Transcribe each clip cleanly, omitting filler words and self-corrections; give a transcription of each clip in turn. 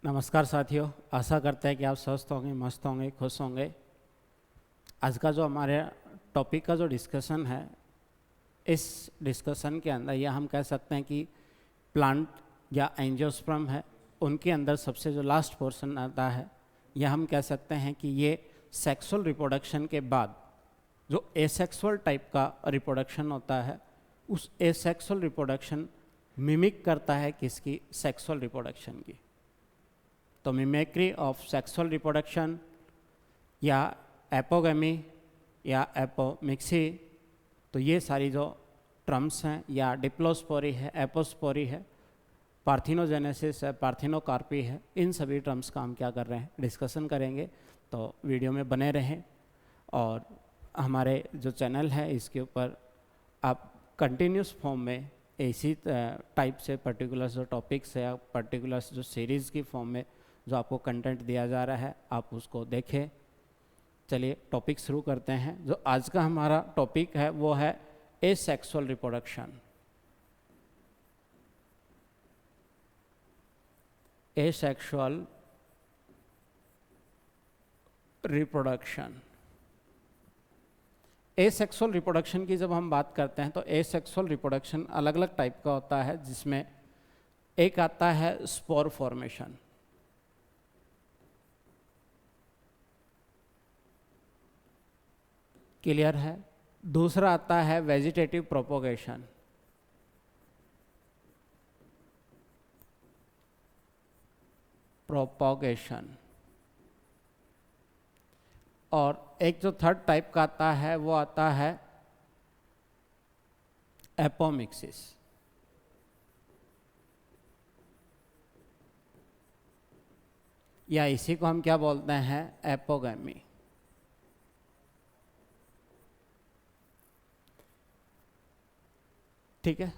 नमस्कार साथियों, आशा करते हैं कि आप स्वस्थ होंगे, मस्त होंगे, खुश होंगे। आज का जो हमारे टॉपिक का जो डिस्कशन है, इस डिस्कशन के अंदर यह हम कह सकते हैं कि प्लांट या एंजियोस्पर्म है, उनके अंदर सबसे जो लास्ट पोर्शन आता है, यह हम कह सकते हैं कि ये सेक्सुअल रिप्रोडक्शन के बाद जो एसेक्सुअल टाइप का रिप्रोडक्शन होता है, उस एसेक्सुअल रिप्रोडक्शन मिमिक करता है किसकी? सेक्सुअल रिप्रोडक्शन की। तो मिमिक्री ऑफ सेक्सुअल रिप्रोडक्शन या एपोगमी या एपोमिक्सी, तो ये सारी जो टर्म्स हैं, या डिप्लोस्पोरी है, एपोस्पोरी है, पार्थिनोजेनेसिस है, पार्थिनोकार्पी है, इन सभी टर्म्स का हम क्या कर रहे हैं? डिस्कशन करेंगे। तो वीडियो में बने रहें और हमारे जो चैनल है इसके ऊपर आप कंटिन्यूस फॉर्म में इसी टाइप से पर्टिकुलर जो टॉपिक्स है या पर्टिकुलर जो सीरीज़ की फॉर्म में जो आपको कंटेंट दिया जा रहा है, आप उसको देखें। चलिए टॉपिक शुरू करते हैं। जो आज का हमारा टॉपिक है वो है asexual reproduction. Asexual reproduction. Asexual reproduction की जब हम बात करते हैं तो एसेक्सुअल रिप्रोडक्शन अलग अलग टाइप का होता है, जिसमें एक आता है स्पोर फॉर्मेशन, क्लियर है। दूसरा आता है वेजिटेटिव प्रोपोगेशन, और एक जो थर्ड टाइप का आता है वो आता है एपोमिक्सिस। या इसी को हम क्या बोलते हैं? एपोगमी। ठीक है।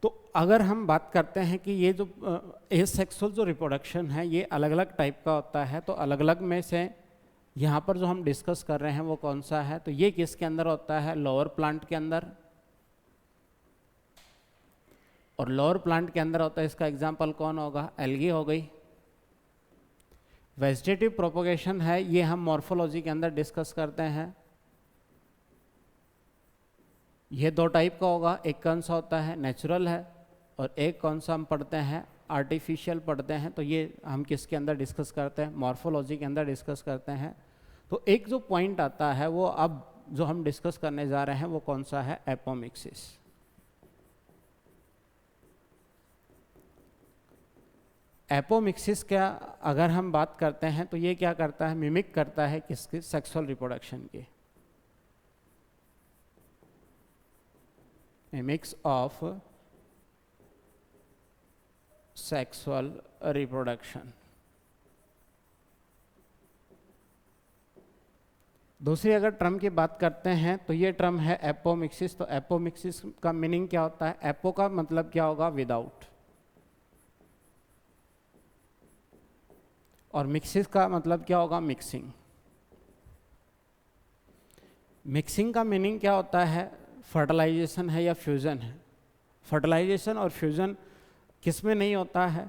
तो अगर हम बात करते हैं कि ये जो एसेक्सुअल जो रिप्रोडक्शन है ये अलग अलग टाइप का होता है, तो अलग अलग में से यहाँ पर जो हम डिस्कस कर रहे हैं वो कौन सा है? तो ये किसके अंदर होता है? लोअर प्लांट के अंदर। और लोअर प्लांट के अंदर होता है, इसका एग्जाम्पल कौन होगा? एल्गी हो गई। वेजिटेटिव प्रोपोगेशन है, ये हम मॉर्फोलॉजी के अंदर डिस्कस करते हैं। ये दो टाइप का होगा, एक कौन सा होता है? नेचुरल है, और एक कौन सा हम पढ़ते हैं? आर्टिफिशियल पढ़ते हैं। तो ये हम किसके अंदर डिस्कस करते हैं? मॉर्फोलॉजी के अंदर डिस्कस करते हैं। तो एक जो पॉइंट आता है वो अब जो हम डिस्कस करने जा रहे हैं वो कौन सा है? एपोमिक्सिस। एपोमिक्सिस क्या अगर हम बात करते हैं तो ये क्या करता है? मिमिक करता है किसकी? सेक्सुअल रिप्रोडक्शन की। Mimics of sexual reproduction. दूसरी अगर टर्म की बात करते हैं तो ये टर्म है एपोमिक्सिस। तो एपोमिक्सिस का मीनिंग क्या होता है? एपो का मतलब क्या होगा? विदाउट, और मिक्सिस का मतलब क्या होगा? मिक्सिंग। मिक्सिंग का मीनिंग क्या होता है? फर्टिलाइजेशन है या फ्यूजन है। फर्टिलाइजेशन और फ्यूजन किस में नहीं होता है?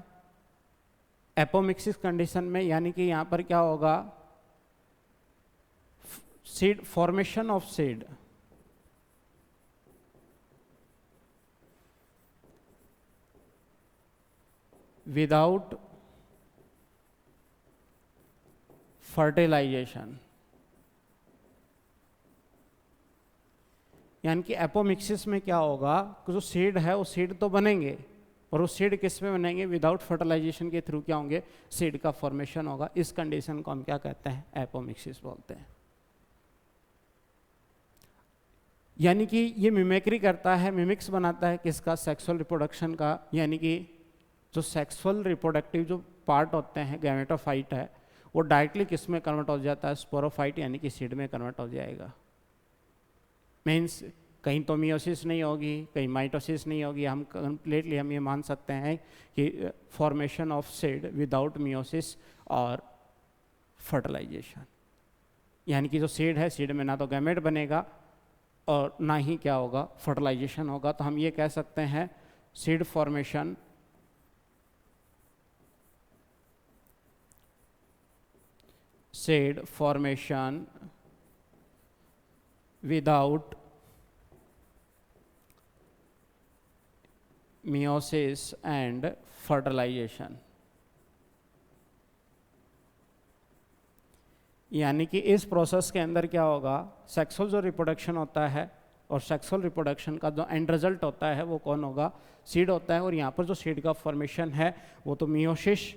एपोमिक्सिस कंडीशन में। यानी कि यहाँ पर क्या होगा? Seed, formation of seed, without fertilisation. यानी कि एपोमिक्सिस में क्या होगा कि जो सीड है वो सीड तो बनेंगे, और वो सीड किस में बनेंगे? विदाउट फर्टिलाइजेशन के थ्रू क्या होंगे? सीड का फॉर्मेशन होगा। इस कंडीशन को हम क्या कहते हैं? एपोमिक्सिस बोलते हैं। यानी कि ये मिमिक्री करता है, मिमिक्स बनाता है किसका? सेक्सुअल रिप्रोडक्शन का। यानी कि जो सेक्सुअल रिप्रोडक्टिव जो पार्ट होते हैं, गैमेटोफाइट है, वो डायरेक्टली किस में कन्वर्ट हो जाता है? स्पोरोफाइट, यानी कि सीड में कन्वर्ट हो जाएगा। मीन्स कहीं तो मियोसिस नहीं होगी, कहीं माइटोसिस नहीं होगी। हम कंप्लीटली हम ये मान सकते हैं कि formation of seed without meiosis और फर्टिलाइजेशन। यानी कि जो सीड है, सीड में ना तो गैमेट बनेगा और ना ही क्या होगा? फर्टिलाइजेशन होगा। तो हम ये कह सकते हैं seed formation seed formation without meiosis and fertilization। यानी कि इस प्रोसेस के अंदर क्या होगा, सेक्सुअल जो रिप्रोडक्शन होता है और सेक्सुअल रिप्रोडक्शन का जो एंड रिजल्ट होता है वो कौन होगा, सीड होता है। और यहाँ पर जो सीड का फॉर्मेशन है वो तो मियोसिस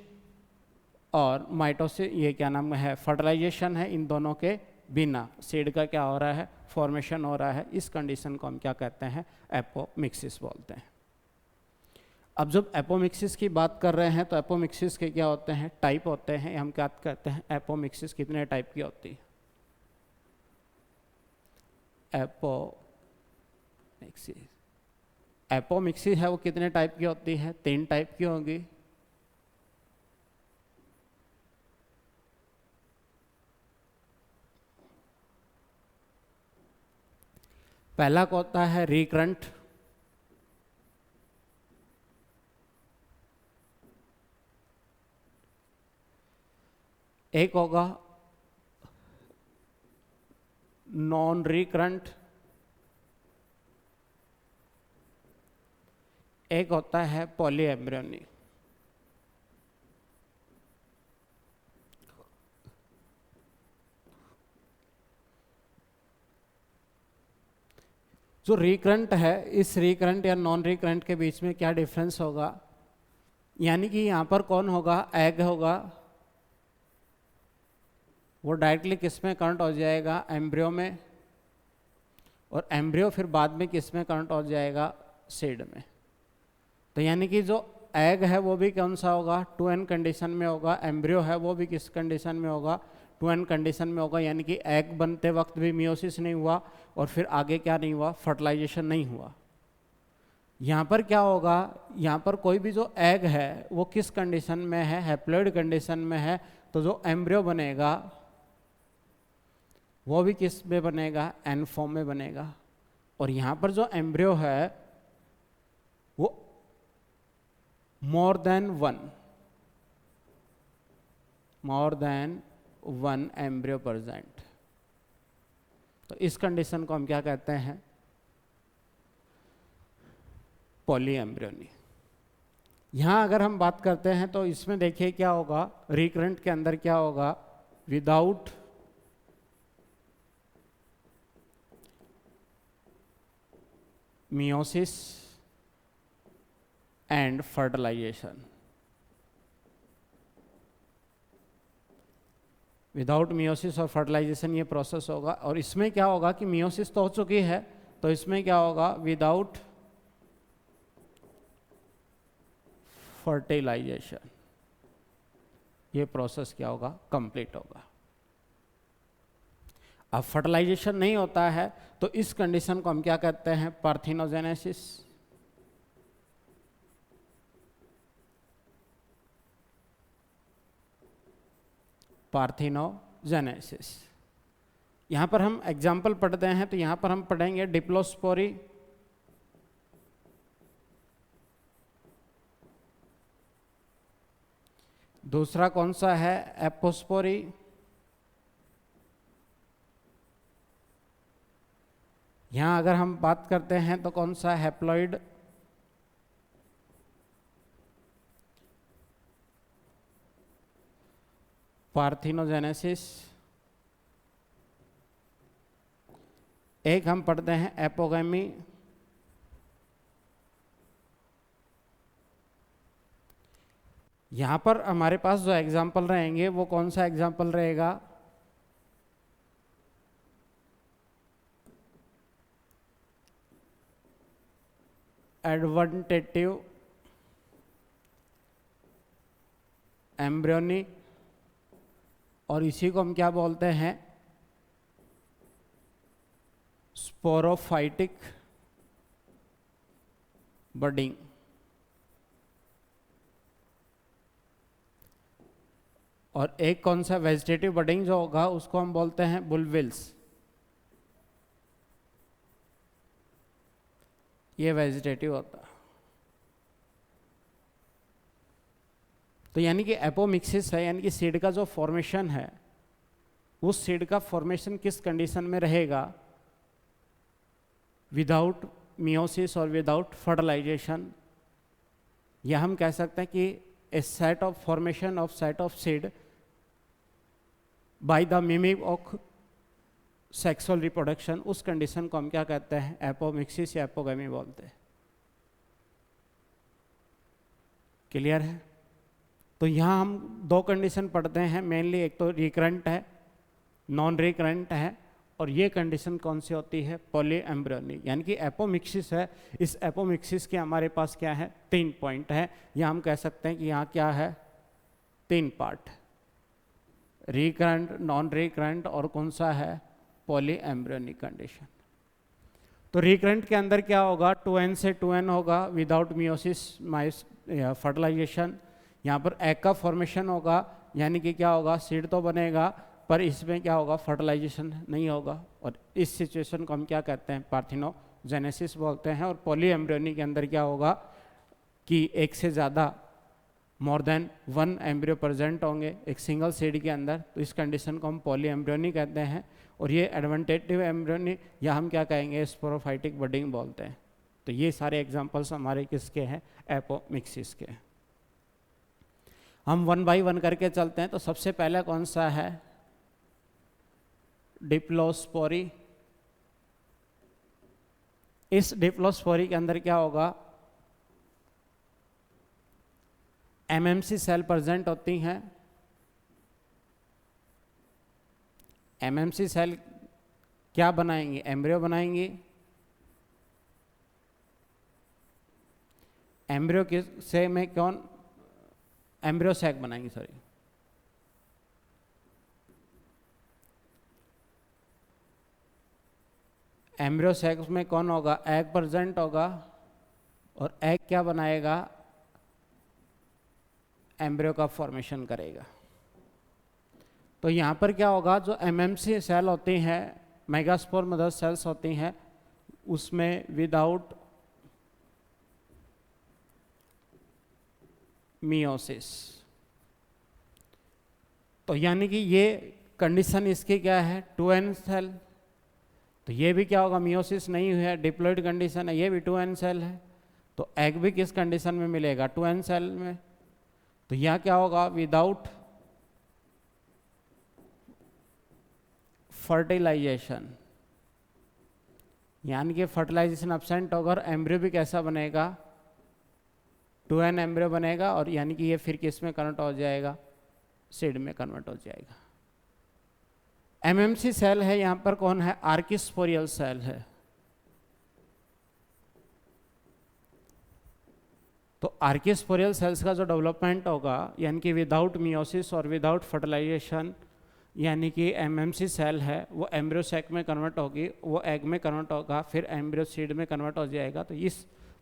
और माइटोसिस, ये क्या नाम है, फर्टिलाइजेशन है, इन दोनों के बिना सीड का क्या हो रहा है, फॉर्मेशन हो रहा है। इस कंडीशन को हम क्या कहते हैं, एपोमिक्सिस बोलते हैं। अब जब एपोमिक्सिस की बात कर रहे हैं तो एपोमिक्सिस के क्या होते हैं, टाइप होते हैं। हम क्या कहते हैं, एपोमिक्सिस कितने टाइप की होती है, एपोमिक्सिस है वो कितने टाइप की होती है, 3 टाइप की होगी। पहला को होता है रिकरेंट, एक होगा नॉन रिकरेंट, एक होता है पॉलीएम्ब्रियोनी। जो रिकरेंट है, इस रिकरेंट या नॉन रिकरेंट के बीच में क्या डिफरेंस होगा, यानी कि यहाँ पर कौन होगा, एग होगा, वो डायरेक्टली किस में कन्वर्ट हो जाएगा, एम्ब्रियो में, और एम्ब्रियो फिर बाद में किस में कन्वर्ट हो जाएगा, सीड में। तो यानी कि जो एग है वो भी कौन सा होगा, 2n कंडीशन में होगा, एम्ब्रियो है वो भी किस कंडीशन में होगा, 2n कंडीशन में होगा। यानी कि एग बनते वक्त भी मियोसिस नहीं हुआ और फिर आगे क्या नहीं हुआ, फर्टिलाइजेशन नहीं हुआ। यहाँ पर क्या होगा, यहाँ पर कोई भी जो एग है वो किस कंडीशन में है, हैप्लॉइड कंडीशन में है, तो जो एम्ब्रियो बनेगा वो भी किस में बनेगा, एन फॉर्म में बनेगा। और यहाँ पर जो एम्ब्रियो है वो more than one embryo present. तो इस कंडीशन को हम क्या कहते हैं, पॉलीएम्ब्रियोनी। यहाँ अगर हम बात करते हैं तो इसमें देखिए क्या होगा, रिकरेंट के अंदर क्या होगा, without meiosis and fertilization। Without meiosis और फर्टिलाइजेशन ये प्रोसेस होगा। और इसमें क्या होगा कि मियोसिस तो हो चुकी है, तो इसमें क्या होगा, विदाउट फर्टिलाइजेशन ये प्रोसेस क्या होगा, कंप्लीट होगा। अब फर्टिलाइजेशन नहीं होता है तो इस कंडीशन को हम क्या कहते हैं, पार्थिनोजेनेसिस। पार्थिनोजेनेसिस। यहाँ पर हम एग्जाम्पल पढ़ते हैं तो यहाँ पर हम पढ़ेंगे डिप्लोस्पोरी, दूसरा कौन सा है, एपोस्पोरी, यहाँ अगर हम बात करते हैं तो कौन सा, हैप्लॉइड, पार्थिनोजेनेसिस। एक हम पढ़ते हैं एपोगैमी, यहाँ पर हमारे पास जो एग्जाम्पल रहेंगे वो कौन सा एग्जाम्पल रहेगा, एडवेंटेटिव एम्ब्रियोनी, और इसी को हम क्या बोलते हैं, स्पोरोफाइटिक बडिंग। और एक कौन सा वेजिटेटिव बडिंग जो होगा उसको हम बोलते हैं बुलविल्स, ये वेजिटेटिव होता। तो यानी कि एपोमिक्सिस है, यानी कि सीड का जो फॉर्मेशन है उस सीड का फॉर्मेशन किस कंडीशन में रहेगा, विदाउट मियोसिस और विदाउट फर्टिलाइजेशन, या हम कह सकते हैं कि a set of formation of set of seed by the mimic of sexual reproduction, उस कंडीशन को हम क्या कहते हैं, एपोमिक्सिस या एपोगेमी बोलते हैं। क्लियर है? तो यहाँ हम दो कंडीशन पढ़ते हैं मेनली, एक तो रिकरेंट है, नॉन रिकरेंट है, और ये कंडीशन कौन सी होती है, पॉली एम्ब्रियोनिक, यानी कि एपोमिक्सिस है। इस एपोमिक्सिस के हमारे पास क्या है, 3 पॉइंट है, या हम कह सकते हैं कि यहाँ क्या है, 3 पार्ट, रिकरेंट, नॉन रिकरेंट और कौन सा है, पॉली एम्ब्रियोनिक कंडीशन। तो रिकरेंट के अंदर क्या होगा, 2n से 2n होगा विदाउट मियोसिस फर्टिलाइजेशन। यहाँ पर एग का फॉर्मेशन होगा, यानी कि क्या होगा, सीड तो बनेगा पर इसमें क्या होगा, फर्टिलाइजेशन नहीं होगा, और इस सिचुएशन को हम क्या कहते हैं, पार्थिनोजेनेसिस बोलते हैं। और पॉली एम्ब्रियोनी के अंदर क्या होगा कि एक से ज़्यादा मोर देन 1 एम्ब्रियो प्रेजेंट होंगे एक सिंगल सीड के अंदर, तो इस कंडीशन को हम पॉली एम्ब्रियोनी कहते हैं। और ये एडवेंटेटिव एम्ब्रियोनी या हम क्या कहेंगे, स्पोरोफाइटिक बडिंग बोलते हैं। तो ये सारे एग्जांपल्स हमारे किसके हैं, एपोमिक्सिस के। हम 1 बाय 1 करके चलते हैं। तो सबसे पहले कौन सा है, डिप्लोस्पोरी। इस डिप्लोस्पोरी के अंदर क्या होगा, एमएमसी सेल प्रेजेंट होती हैं। एमएमसी सेल क्या बनाएंगी, एम्ब्रियो बनाएंगी। एम्ब्रियो से में कौन, एम्ब्रियो सैक बनाएंगी, सॉरी। एम्ब्रियो सैक में कौन होगा, एग प्रेजेंट होगा, और एग क्या बनाएगा, एम्ब्रियो का फॉर्मेशन करेगा। तो यहाँ पर क्या होगा, जो एमएमसी सेल होती हैं, मेगास्पोर मदर सेल्स होती हैं, उसमें विदाउट मियोसिस, तो यानी कि ये कंडीशन इसकी क्या है, 2n सेल। तो ये भी क्या होगा, मियोसिस नहीं हुआ है, डिप्लॉइड कंडीशन है, ये भी 2n सेल है। तो एग भी किस कंडीशन में मिलेगा, 2n सेल में। तो यहाँ क्या होगा, विदाउट फर्टिलाइजेशन, यानी कि फर्टिलाइजेशन एब्सेंट होगा, और एम्ब्रियो भी कैसा बनेगा, 2n एम्ब्रियो बनेगा, और यानी कि ये फिर किस में कन्वर्ट हो जाएगा, सीड में कन्वर्ट हो जाएगा। एमएमसी सेल है, यहाँ पर कौन है, आर्किस्पोरियल सेल है। तो आर्किस्पोरियल सेल्स का जो डेवलपमेंट होगा, यानी कि विदाउट मियोसिस और विदाउट फर्टिलाइजेशन, यानी कि एमएमसी सेल है वो एम्ब्रियो सैक में कन्वर्ट होगी, वो एग में कन्वर्ट होगा, फिर एम्ब्रियो सीड में कन्वर्ट हो जाएगा। तो इस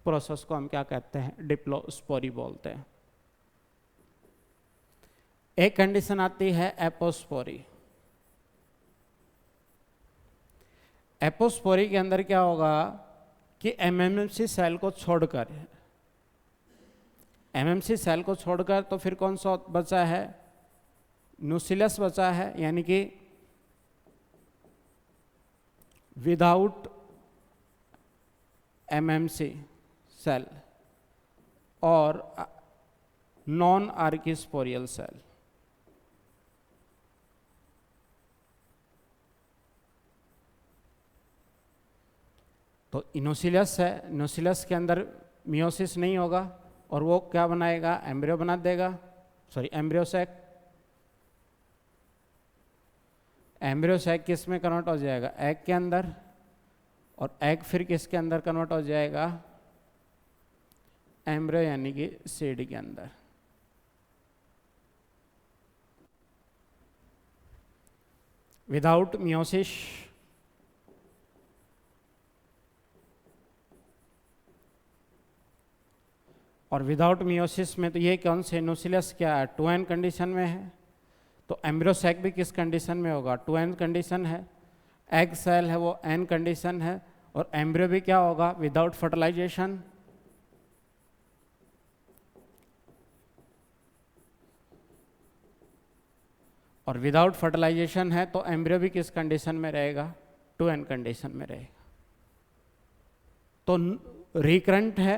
प्रोसेस को हम क्या कहते हैं, डिप्लोस्पोरी बोलते हैं। एक कंडीशन आती है एपोस्पोरी। एपोस्पोरी के अंदर क्या होगा कि एमएमसी सेल को छोड़कर, एमएमसी सेल को छोड़कर तो फिर कौन सा बचा है, न्यूक्लियस बचा है, यानी कि विदाउट एमएमसी सेल और नॉन आर्किस्पोरियल सेल। तो न्यूक्लियस है, न्यूक्लियस के अंदर मियोसिस नहीं होगा, और वो क्या बनाएगा, एम्ब्रियो बना देगा, sorry embryo sac. Embryo sac किस में कन्वर्ट हो जाएगा, एग के अंदर, और एग फिर किसके अंदर कन्वर्ट हो जाएगा, एम्ब्रियो यानी कि सीड के अंदर। विदाउट मियोसिस और विदाउट मियोसिस में, तो ये कौन से न्यूक्लियस क्या है, 2n कंडीशन में है। तो एम्ब्रियो सैक भी किस कंडीशन में होगा, 2n कंडीशन है। एग सेल है वो n कंडीशन है, और एम्ब्रियो भी क्या होगा, विदाउट फर्टिलाइजेशन। और विदाउट फर्टिलाइजेशन है तो एम्ब्रियो भी किस कंडीशन में रहेगा, 2n कंडीशन में रहेगा। तो रिकरेंट है,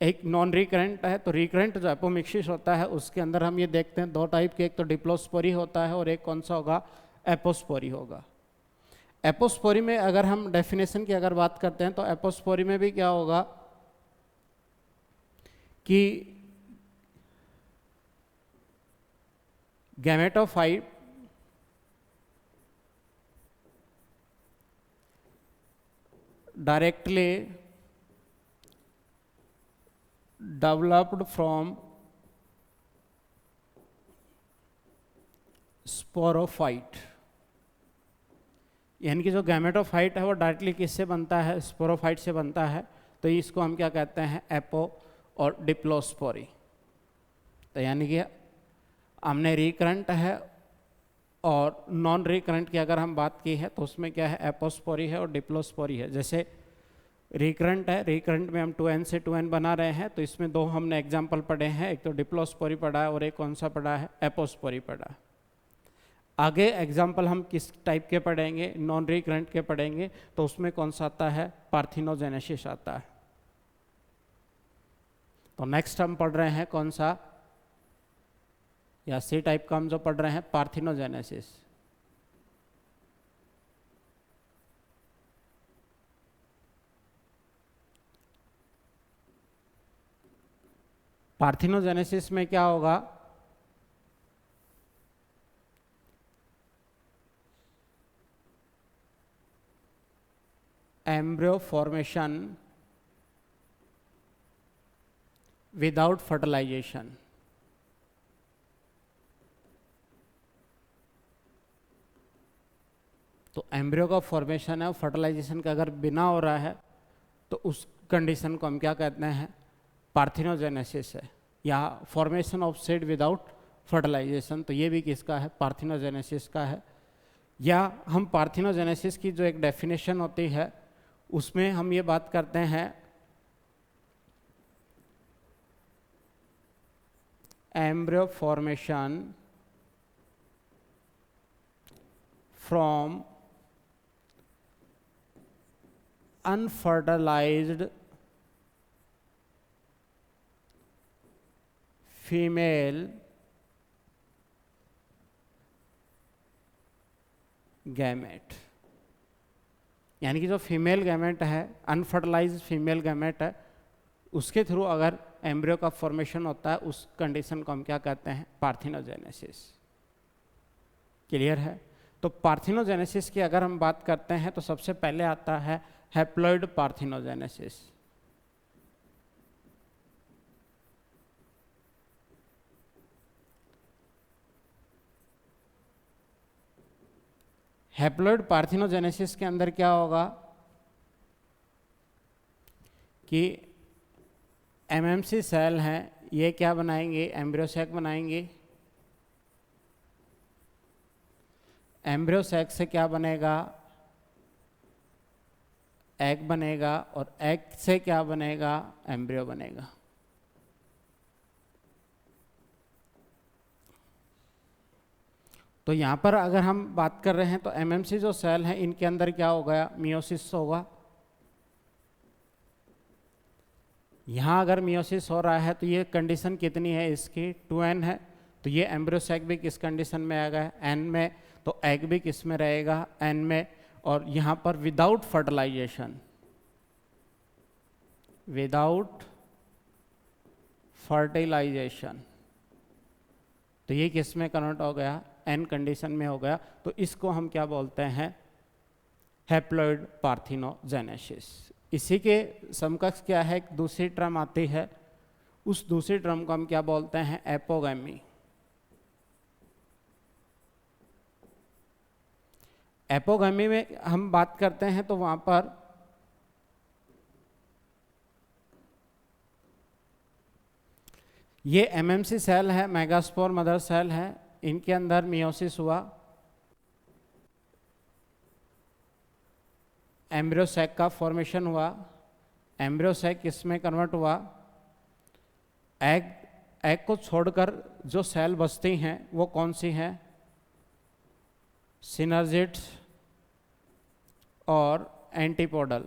एक नॉन रिकरेंट है। तो रिकरेंट जो एपोमिक्सिस होता है उसके अंदर हम ये देखते हैं दो टाइप के, एक तो डिप्लोस्पोरी होता है और एक कौन सा होगा, एपोस्पोरी होगा। एपोस्पोरी में अगर हम डेफिनेशन की अगर बात करते हैं तो एपोस्पोरी में भी क्या होगा कि gametophyte directly developed from sporophyte, यानी कि जो गैमेटोफाइट है वो डायरेक्टली किससे बनता है, स्पोरोफाइट से बनता है। तो इसको हम क्या कहते हैं, एपो और डिप्लोस्पोरी। तो यानी कि हमने रिकरेंट है और नॉन रिकरेंट की अगर हम बात की है तो उसमें क्या है, एपोस्पोरी है और डिप्लोस्पोरी है। जैसे रिकरेंट है, रिकरेंट में हम 2n से 2n बना रहे हैं, तो इसमें दो हमने एग्जांपल पढ़े हैं, एक तो डिप्लोस्पोरी पढ़ा है और एक कौन सा पढ़ा है, एपोस्पोरी पढ़ा है। आगे एग्जांपल हम किस टाइप के पढ़ेंगे, नॉन रिकरेंट के पढ़ेंगे, तो उसमें कौन सा आता है, पार्थिनोजेनेसिस आता है। तो नेक्स्ट हम पढ़ रहे हैं कौन सा, या सी टाइप का हम जो पढ़ रहे हैं, पार्थिनोजेनेसिस। पार्थिनोजेनेसिस में क्या होगा, एम्ब्रियो फॉर्मेशन विदाउट फर्टिलाइजेशन। तो एम्ब्रियो का फॉर्मेशन है, फर्टिलाइजेशन का अगर बिना हो रहा है तो उस कंडीशन को हम क्या कहते हैं, पार्थिनोजेनेसिस है, या formation of seed without fertilisation. तो ये भी किसका है, पार्थिनोजेनेसिस का है। या हम पार्थिनोजेनेसिस की जो एक डेफिनेशन होती है उसमें हम ये बात करते हैं, embryo formation from unfertilized female gamete. यानी कि जो फीमेल गैमेट है, अनफर्टिलाइज्ड फीमेल गैमेट है, उसके थ्रू अगर एम्ब्रियो का फॉर्मेशन होता है, उस कंडीशन को हम क्या कहते हैं, पार्थिनोजेनेसिस। क्लियर है। तो पार्थिनोजेनेसिस की अगर हम बात करते हैं तो सबसे पहले आता है हैप्लॉइड पार्थिनोजेनेसिस। हैप्लॉइड पार्थिनोजेनेसिस के अंदर क्या होगा कि एमएमसी सेल हैं, ये क्या बनाएंगे, एम्ब्रियो सैक बनाएंगे। एम्ब्रियो सैक से क्या बनेगा, एग बनेगा, और एग से क्या बनेगा, एम्ब्रियो बनेगा। तो यहाँ पर अगर हम बात कर रहे हैं तो एमएमसी जो सेल हैं इनके अंदर क्या होगा, मियोसिस होगा। यहाँ अगर मियोसिस हो रहा है तो ये कंडीशन कितनी है इसकी, 2n है। तो ये एम्ब्रियो सैक भी किस कंडीशन में आ गया, n में। तो एग भी किस में रहेगा, n में। और यहाँ पर विदाउट फर्टिलाइजेशन, विदाउट फर्टिलाइजेशन, तो ये किस में कन्वर्ट हो गया, n कंडीशन में हो गया। तो इसको हम क्या बोलते हैं, हैप्लॉइड पार्थिनोजेनेसिस। इसी के समकक्ष क्या है, एक दूसरी टर्म आती है, उस दूसरी टर्म को हम क्या बोलते हैं, एपोगैमी। एपोगैमी में हम बात करते हैं तो वहां पर ये एमएमसी सेल है, मेगास्पोर मदर सेल है, इनके अंदर मियोसिस हुआ, एम्ब्रियो सैक का फॉर्मेशन हुआ, एम्ब्रियो सैक किसमें कन्वर्ट हुआ, एग को छोड़कर जो सेल बचती हैं वो कौन सी हैं, सिनर्जिड्स और एंटीपोडल,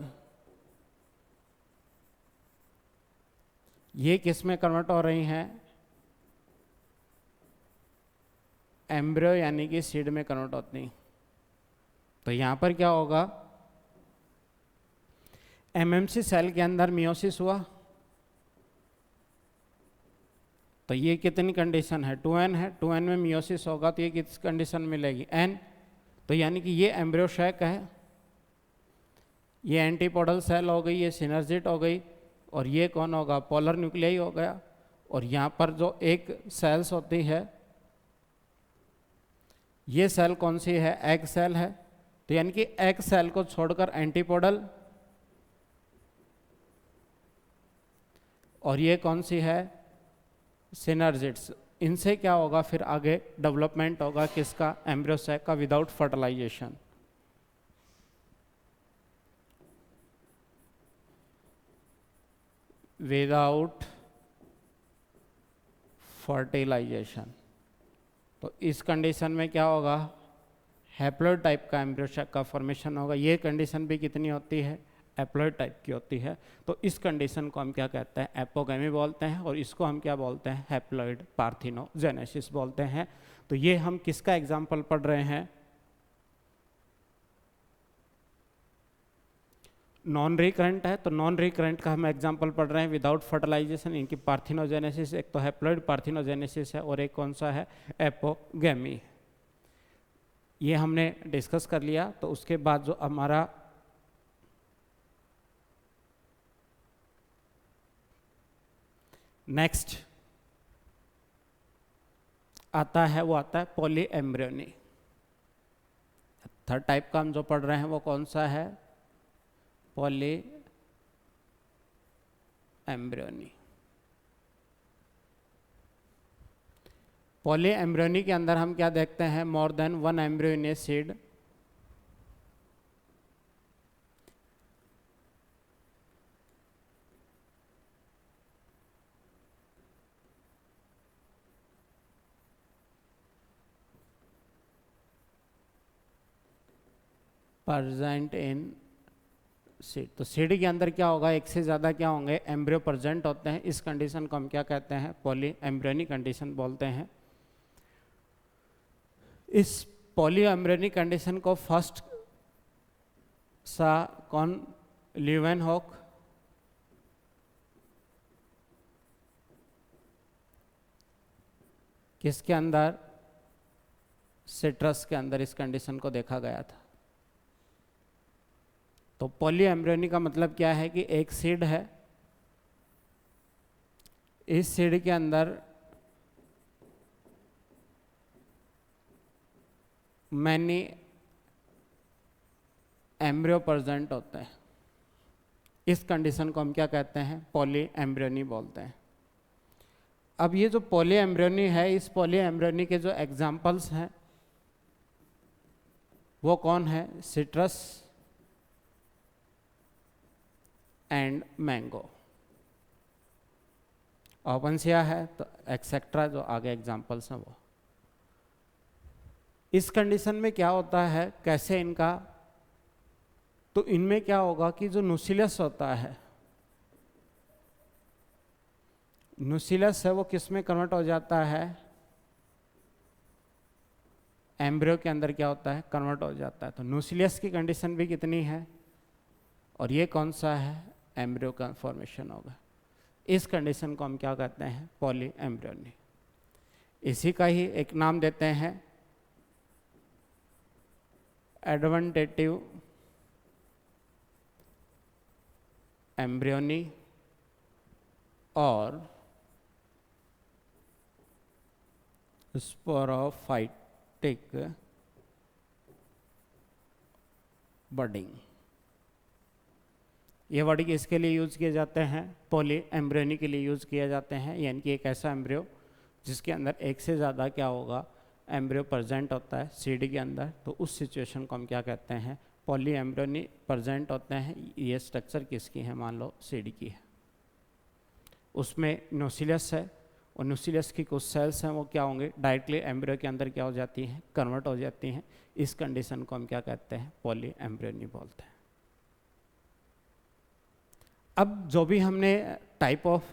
ये किस में कन्वर्ट हो रही हैं? एम्ब्रियो यानी कि सीड में कन्वर्ट होती। तो यहाँ पर क्या होगा, एमएमसी सेल के अंदर मियोसिस हुआ, तो ये कितनी कंडीशन है? 2n है, 2n में मियोसिस होगा तो ये किस कंडीशन मिलेगी? n। तो यानी कि ये एम्ब्रियो शैक है, ये एंटीपोडल सेल हो गई, ये सिनर्जिड हो गई, और ये कौन होगा? पोलर न्यूक्लियाई हो गया। और यहाँ पर जो एक सेल्स होती है, ये सेल कौन सी है? एग सेल है। तो यानी कि एग सेल को छोड़कर एंटीपोडल, और ये कौन सी है? सिनर्जिड्स। इनसे क्या होगा फिर आगे डेवलपमेंट होगा किसका? एम्ब्रियो सैक का, विदाउट फर्टिलाइजेशन। Without fertilisation. तो इस कंडीशन में क्या होगा? हैप्लॉइड टाइप का एम्ब्रियो सैक का फॉर्मेशन होगा। ये कंडीशन भी कितनी होती है? हैप्लॉइड टाइप की होती है। तो इस कंडीशन को हम क्या कहते हैं? एपोगैमी बोलते हैं, और इसको हम क्या बोलते हैं? हैप्लॉइड पार्थिनोजेनेसिस बोलते हैं। तो ये हम किसका एग्जाम्पल पढ़ रहे हैं? नॉन रिकरेंट है, तो नॉन रिकरेंट का हम एग्जांपल पढ़ रहे हैं विदाउट फर्टिलाइजेशन। इनकी पार्थिनोजेनेसिस, एक तो हैप्लॉइड पार्थिनोजेनेसिस है और एक कौन सा है? एपोगैमी। ये हमने डिस्कस कर लिया। तो उसके बाद जो हमारा नेक्स्ट आता है, वो आता है पॉली एम्ब्रियोनी। थर्ड टाइप का हम जो पढ़ रहे हैं वो कौन सा है? Poly embryony. पॉली एम्ब्रियोनी के अंदर हम क्या देखते हैं? More than one embryo in a seed, present in seed. तो सीड के अंदर क्या होगा? एक से ज़्यादा क्या होंगे? एम्ब्रियो प्रेजेंट होते हैं। इस कंडीशन को हम क्या कहते हैं? पॉली एम्ब्रियोनी कंडीशन बोलते हैं। इस पॉली एम्ब्रियोनी कंडीशन को फर्स्ट सा कौन? ल्यूवेनहॉक। किसके अंदर? सिट्रस के अंदर इस कंडीशन को देखा गया था। तो पॉली एम्ब्रियोनी का मतलब क्या है? कि एक सीड है, इस सीड के अंदर मैनी एम्ब्रियो प्रेजेंट होते हैं। इस कंडीशन को हम क्या कहते हैं? पॉली एम्ब्रियोनी बोलते हैं। अब ये जो पॉली एम्ब्रियोनी है, इस पॉली एम्ब्रियोनी के जो एग्जाम्पल्स हैं वो कौन है? Citrus and mango. ओपनसिया है तो एक्सेट्रा, जो आगे एग्जाम्पल्स हैं वो। इस कंडीशन में क्या होता है? कैसे इनका? तो इनमें क्या होगा कि जो न्यूक्लियस होता है, न्यूक्लियस है, वो किस में कन्वर्ट हो जाता है? एम्ब्रियो के अंदर क्या होता है? कन्वर्ट हो जाता है। तो न्यूक्लियस की कंडीशन भी कितनी है? और ये कौन सा है? एम्ब्रियो का फॉर्मेशन होगा। इस कंडीशन को हम क्या कहते हैं? Poly embryony. इसी का ही एक नाम देते हैं एडवेंटेटिव एम्ब्रियोनी और स्पोरोफाइटिक बडिंग। ये वर्ड किसके लिए यूज़ किए जाते हैं? पॉली एम्ब्रियोनी के लिए यूज़ किए जाते हैं। यानी कि एक ऐसा एम्ब्रियो जिसके अंदर एक से ज़्यादा क्या होगा? एम्ब्रियो प्रेजेंट होता है सीड के अंदर। तो उस सिचुएशन को हम क्या कहते हैं? पॉली एम्ब्रियोनी प्रेजेंट होते हैं। ये स्ट्रक्चर किसकी है? मान लो सीड की है, उसमें न्यूक्लियस है, और न्यूक्लियस की कुछ सेल्स हैं वो क्या होंगे, डायरेक्टली एम्ब्रियो के अंदर क्या हो जाती हैं, कन्वर्ट हो जाती हैं। इस कंडीशन को हम क्या कहते हैं, पॉली एम्ब्रियोनी बोलते हैं। अब जो भी हमने टाइप ऑफ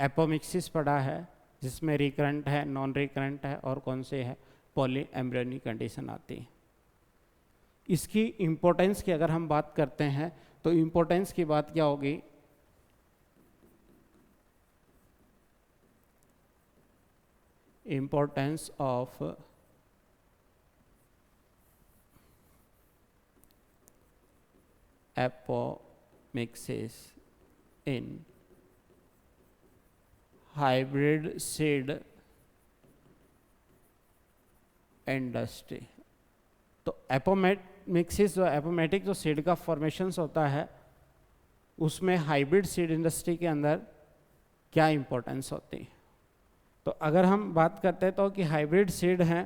एपोमिक्सिस पढ़ा है, जिसमें रिकरेंट है, नॉन रिकरेंट है और कौन से है, पॉली एम्ब्रियोनी कंडीशन आती है। इसकी इम्पोर्टेंस की अगर हम बात करते हैं तो इम्पोर्टेंस की बात क्या होगी, importance of apomixis in hybrid seed industry. तो एपोमिक्सिस जो एपोमेटिक जो सीड का फॉर्मेशंस होता है, उसमें हाइब्रिड सीड इंडस्ट्री के अंदर क्या इंपॉर्टेंस होती है। तो अगर हम बात करते हैं तो कि हाइब्रिड सीड हैं,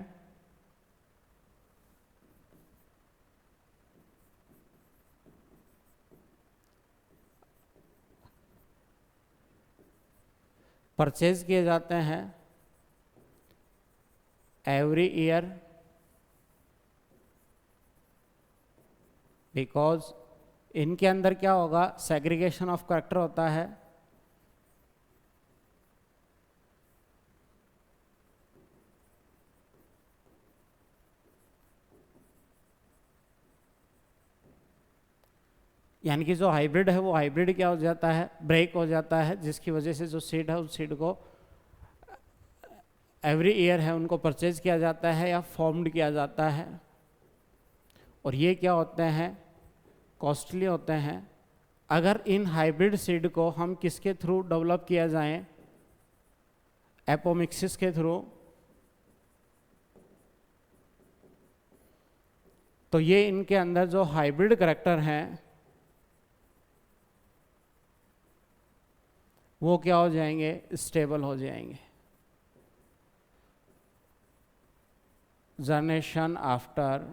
परचेज किए जाते हैं एवरी ईयर, बिकॉज इनके अंदर क्या होगा, सेग्रीगेशन ऑफ कैरेक्टर होता है। यानी कि जो हाइब्रिड है वो हाइब्रिड क्या हो जाता है, ब्रेक हो जाता है, जिसकी वजह से जो सीड है उस सीड को एवरी ईयर है उनको परचेज किया जाता है या फॉर्म्ड किया जाता है। और ये क्या होते हैं, कॉस्टली होते हैं। अगर इन हाइब्रिड सीड को हम किसके थ्रू डेवलप किया जाए, एपोमिक्सिस के थ्रू, तो ये इनके अंदर जो हाइब्रिड करैक्टर हैं वो क्या हो जाएंगे, स्टेबल हो जाएंगे। जनरेशन आफ्टर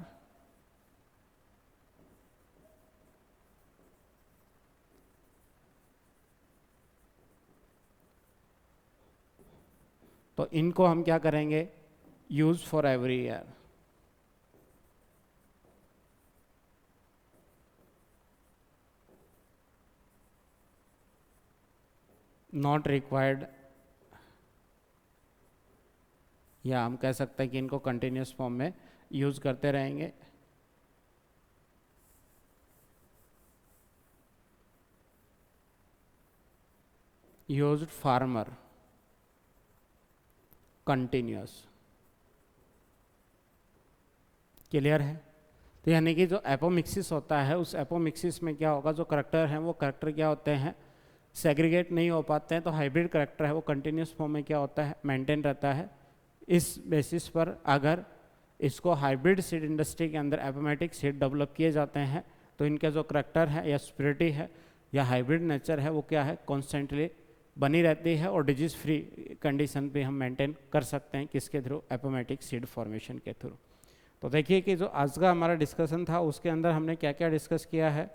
तो इनको हम क्या करेंगे, use for every year. Not required, या हम कह सकते हैं कि इनको कंटिन्यूस फॉर्म में यूज करते रहेंगे। यूज्ड फार्मर कंटिन्यूस, क्लियर है। तो यानी कि जो एपोमिक्सिस होता है, उस एपोमिक्सिस में क्या होगा, जो करैक्टर हैं वो करैक्टर क्या होते हैं, सेग्रीगेट नहीं हो पाते हैं। तो हाइब्रिड करैक्टर है वो कंटिन्यूस फॉर्म में क्या होता है, मेंटेन रहता है। इस बेसिस पर अगर इसको हाइब्रिड सीड इंडस्ट्री के अंदर एपोमेटिक सीड डेवलप किए जाते हैं तो इनका जो करैक्टर है या स्पिरिटी है या हाइब्रिड नेचर है वो क्या है, कॉन्स्टेंटली बनी रहती है और डिजीज फ्री कंडीशन पे हम मेंटेन कर सकते हैं, किसके थ्रू, एपोमेटिक सीड फॉर्मेशन के थ्रू। तो देखिए कि जो आज का हमारा डिस्कशन था उसके अंदर हमने क्या क्या डिस्कस किया है।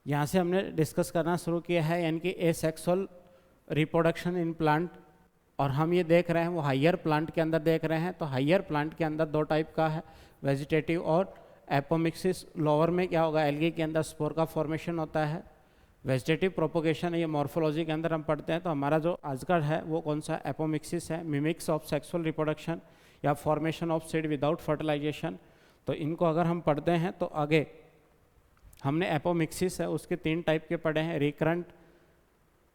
यहाँ से हमने डिस्कस करना शुरू किया है, यानी कि एसेक्सुअल रिप्रोडक्शन इन प्लांट, और हम ये देख रहे हैं वो हायर प्लांट के अंदर देख रहे हैं। तो हायर प्लांट के अंदर दो टाइप का है, वेजिटेटिव और एपोमिक्सिस। लोअर में क्या होगा, एल्गी के अंदर स्पोर का फॉर्मेशन होता है। वेजिटेटिव प्रोपोगेशन ये मॉर्फोलॉजी के अंदर हम पढ़ते हैं। तो हमारा जो आज का है वो कौन सा, एपोमिक्सिस है, मिमिक्स ऑफ सेक्सुअल रिप्रोडक्शन या formation of seed without fertilisation. तो इनको अगर हम पढ़ते हैं तो आगे हमने एपोमिक्सिस है उसके 3 टाइप के पढ़े हैं, रिकरेंट,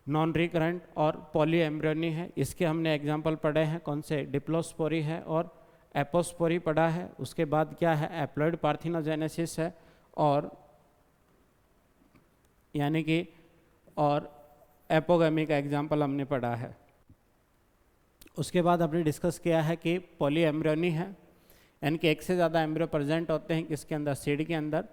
नॉन रिकरेंट और पॉली एम्ब्रियोनी है। इसके हमने एग्जाम्पल पढ़े हैं, कौन से, डिप्लोस्पोरी है और एपोस्पोरी पढ़ा है। उसके बाद क्या है, एप्लॉइड पार्थिनोजेनेसिस है और यानी कि और एपोगमी का एग्जाम्पल हमने पढ़ा है। उसके बाद हमने डिस्कस किया है कि पॉली एम्ब्रियोनी है, यानी कि एक से ज़्यादा एम्ब्रियो प्रेजेंट होते हैं किसके अंदर, सीड के अंदर।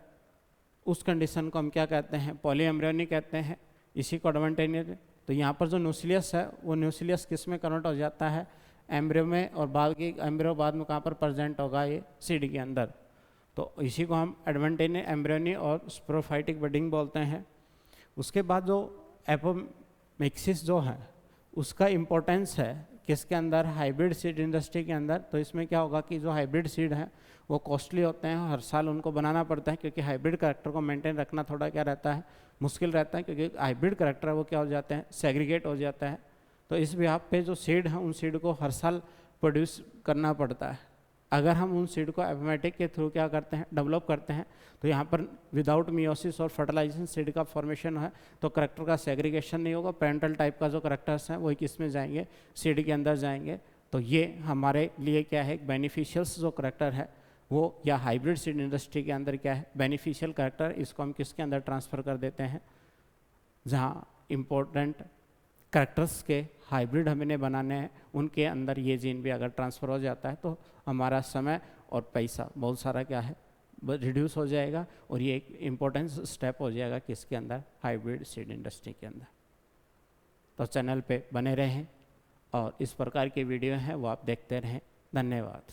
उस कंडीशन को हम क्या कहते हैं, पॉली एम्ब्रियोनी कहते हैं। इसी को एडवांटेनियस। तो यहाँ पर जो न्यूक्लियस है वो न्यूक्लियस किस में कन्वर्ट हो जाता है, एम्ब्रियो में, और बाद की एम्ब्रियो बाद में कहाँ पर प्रेजेंट होगा, ये सीड के अंदर। तो इसी को हम एडवांटेनियस एम्ब्रियोनी और स्पोरोफाइटिक बडिंग बोलते हैं। उसके बाद जो मिक्सिस जो है उसका इम्पोर्टेंस है किसके अंदर, हाइब्रिड सीड इंडस्ट्री के अंदर। तो इसमें क्या होगा कि जो हाइब्रिड सीड है वो कॉस्टली होते हैं, हर साल उनको बनाना पड़ता है, क्योंकि हाइब्रिड करेक्टर को मेंटेन रखना थोड़ा क्या रहता है, मुश्किल रहता है, क्योंकि हाइब्रिड करेक्टर है वो क्या हो जाते हैं, सेग्रीगेट हो जाता है। तो इस बिहाफ पे जो सीड है उन सीड को हर साल प्रोड्यूस करना पड़ता है। अगर हम उन सीड को एपोमेटिक के थ्रू क्या करते हैं, डेवलप करते हैं, तो यहाँ पर विदाउट मियोसिस और फर्टिलाइजेशन सीड का फॉर्मेशन है, तो करेक्टर का सेग्रीगेशन नहीं होगा, पेरेंटल टाइप का जो करेक्टर्स हैं वही किस में जाएंगे, सीड के अंदर जाएंगे। तो ये हमारे लिए क्या है, एक बेनिफिशियल्स जो करेक्टर है वो, या हाइब्रिड सीड इंडस्ट्री के अंदर क्या है, बेनिफिशियल करेक्टर, इसको हम किसके अंदर ट्रांसफ़र कर देते हैं, जहाँ इम्पोर्टेंट करेक्टर्स के हाइब्रिड हमें बनाने हैं उनके अंदर ये जीन भी अगर ट्रांसफ़र हो जाता है तो हमारा समय और पैसा बहुत सारा क्या है रिड्यूस हो जाएगा, और ये एक इम्पोर्टेंट स्टेप हो जाएगा किसके अंदर, हाइब्रिड सीड इंडस्ट्री के अंदर। तो चैनल पे बने रहें और इस प्रकार के वीडियो हैं वो आप देखते रहें। धन्यवाद।